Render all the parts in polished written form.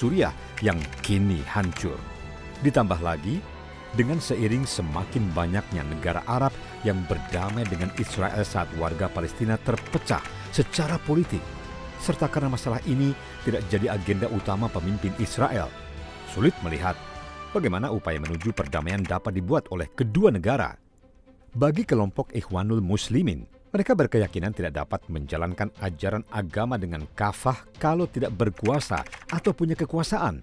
Suriah yang kini hancur. Ditambah lagi, dengan seiring semakin banyaknya negara Arab yang berdamai dengan Israel saat warga Palestina terpecah secara politik, serta karena masalah ini tidak jadi agenda utama pemimpin Israel, sulit melihat bagaimana upaya menuju perdamaian dapat dibuat oleh kedua negara. Bagi kelompok Ikhwanul Muslimin, mereka berkeyakinan tidak dapat menjalankan ajaran agama dengan kafah kalau tidak berkuasa atau punya kekuasaan.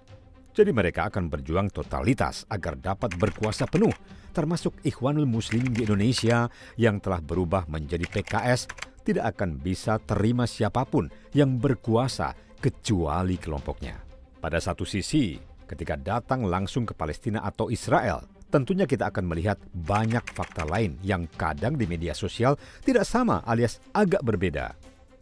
Jadi mereka akan berjuang totalitas agar dapat berkuasa penuh, termasuk Ikhwanul Muslimin di Indonesia yang telah berubah menjadi PKS, tidak akan bisa terima siapapun yang berkuasa kecuali kelompoknya. Pada satu sisi, ketika datang langsung ke Palestina atau Israel, tentunya kita akan melihat banyak fakta lain yang kadang di media sosial tidak sama alias agak berbeda.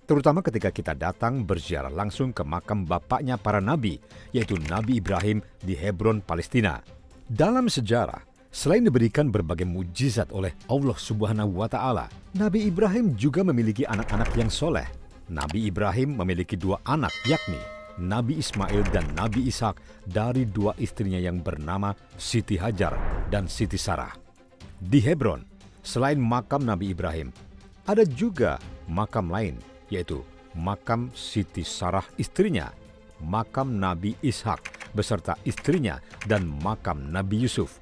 Terutama ketika kita datang berziarah langsung ke makam bapaknya para nabi, yaitu Nabi Ibrahim di Hebron, Palestina. Dalam sejarah, selain diberikan berbagai mujizat oleh Allah Subhanahu wa Ta'ala, Nabi Ibrahim juga memiliki anak-anak yang soleh. Nabi Ibrahim memiliki 2 anak, yakni Nabi Ismail dan Nabi Ishak dari 2 istrinya yang bernama Siti Hajar dan Siti Sarah. Di Hebron, selain makam Nabi Ibrahim, ada juga makam lain, yaitu makam Siti Sarah istrinya, makam Nabi Ishak beserta istrinya, dan makam Nabi Yusuf.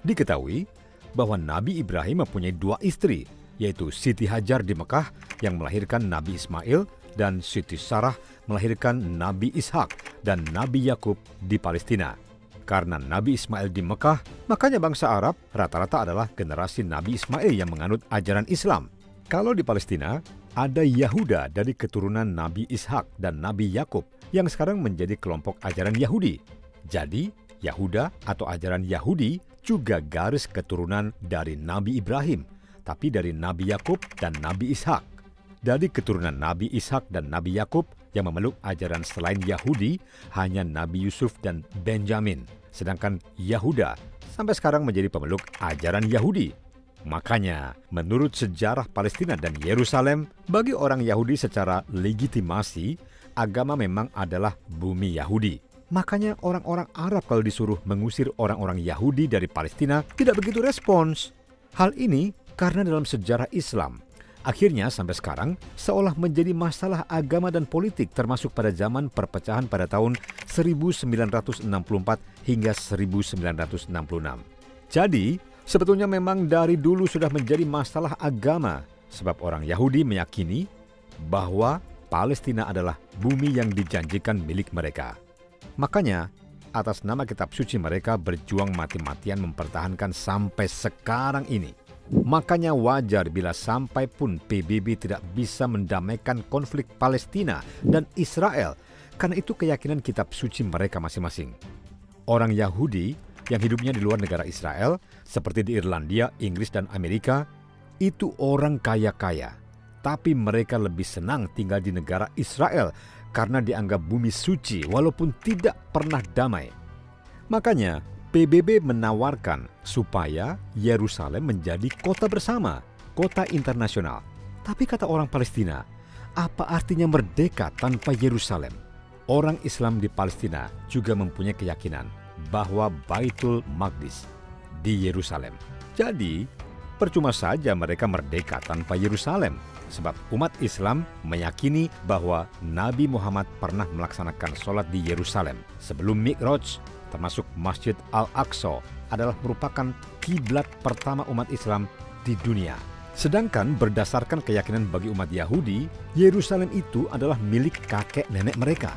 Diketahui bahwa Nabi Ibrahim mempunyai 2 istri, yaitu Siti Hajar di Mekah yang melahirkan Nabi Ismail dan Siti Sarah melahirkan Nabi Ishak dan Nabi Yakub di Palestina. Karena Nabi Ismail di Mekah, makanya bangsa Arab rata-rata adalah generasi Nabi Ismail yang menganut ajaran Islam. Kalau di Palestina, ada Yahuda dari keturunan Nabi Ishak dan Nabi Yakub yang sekarang menjadi kelompok ajaran Yahudi. Jadi, Yahuda atau ajaran Yahudi juga garis keturunan dari Nabi Ibrahim, tapi dari Nabi Yakub dan Nabi Ishak. Dari keturunan Nabi Ishak dan Nabi Yakub yang memeluk ajaran selain Yahudi hanya Nabi Yusuf dan Benjamin, sedangkan Yahuda sampai sekarang menjadi pemeluk ajaran Yahudi. Makanya, menurut sejarah Palestina dan Yerusalem, bagi orang Yahudi secara legitimasi, agama memang adalah bumi Yahudi. Makanya orang-orang Arab kalau disuruh mengusir orang-orang Yahudi dari Palestina tidak begitu respons. Hal ini karena dalam sejarah Islam, akhirnya sampai sekarang seolah menjadi masalah agama dan politik, termasuk pada zaman perpecahan pada tahun 1964 hingga 1966. Jadi, sebetulnya memang dari dulu sudah menjadi masalah agama, sebab orang Yahudi meyakini bahwa Palestina adalah bumi yang dijanjikan milik mereka. Makanya, atas nama kitab suci mereka berjuang mati-matian mempertahankan sampai sekarang ini. Makanya wajar bila sampai pun PBB tidak bisa mendamaikan konflik Palestina dan Israel, karena itu keyakinan kitab suci mereka masing-masing. Orang Yahudi yang hidupnya di luar negara Israel, seperti di Irlandia, Inggris, dan Amerika, itu orang kaya-kaya. Tapi mereka lebih senang tinggal di negara Israel karena dianggap bumi suci walaupun tidak pernah damai. Makanya, PBB menawarkan supaya Yerusalem menjadi kota bersama, kota internasional. Tapi kata orang Palestina, apa artinya merdeka tanpa Yerusalem? Orang Islam di Palestina juga mempunyai keyakinan bahwa Baitul Maqdis di Yerusalem. Jadi, percuma saja mereka merdeka tanpa Yerusalem, sebab umat Islam meyakini bahwa Nabi Muhammad pernah melaksanakan sholat di Yerusalem sebelum Mi'raj, termasuk Masjid Al-Aqsa adalah merupakan kiblat pertama umat Islam di dunia. Sedangkan berdasarkan keyakinan bagi umat Yahudi, Yerusalem itu adalah milik kakek nenek mereka.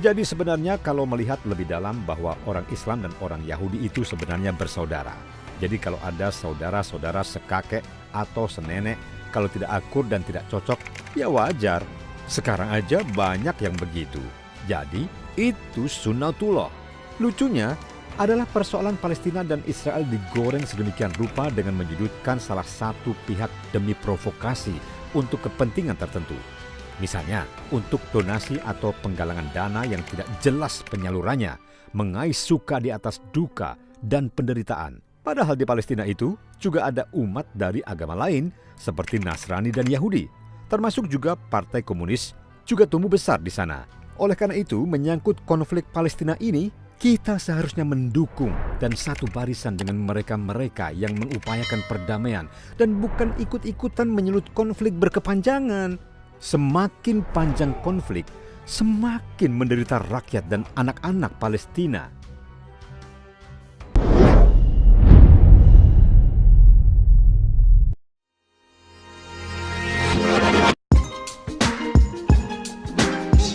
Jadi sebenarnya kalau melihat lebih dalam bahwa orang Islam dan orang Yahudi itu sebenarnya bersaudara. Jadi kalau ada saudara-saudara sekakek atau senenek, kalau tidak akur dan tidak cocok, ya wajar. Sekarang aja banyak yang begitu. Jadi itu sunnatullah. Lucunya adalah persoalan Palestina dan Israel digoreng sedemikian rupa dengan menyudutkan salah satu pihak demi provokasi untuk kepentingan tertentu. Misalnya, untuk donasi atau penggalangan dana yang tidak jelas penyalurannya, mengais suka di atas duka dan penderitaan. Padahal di Palestina itu juga ada umat dari agama lain seperti Nasrani dan Yahudi, termasuk juga Partai Komunis juga tumbuh besar di sana. Oleh karena itu, menyangkut konflik Palestina ini, kita seharusnya mendukung dan satu barisan dengan mereka-mereka yang mengupayakan perdamaian dan bukan ikut-ikutan menyulut konflik berkepanjangan. Semakin panjang konflik, semakin menderita rakyat dan anak-anak Palestina.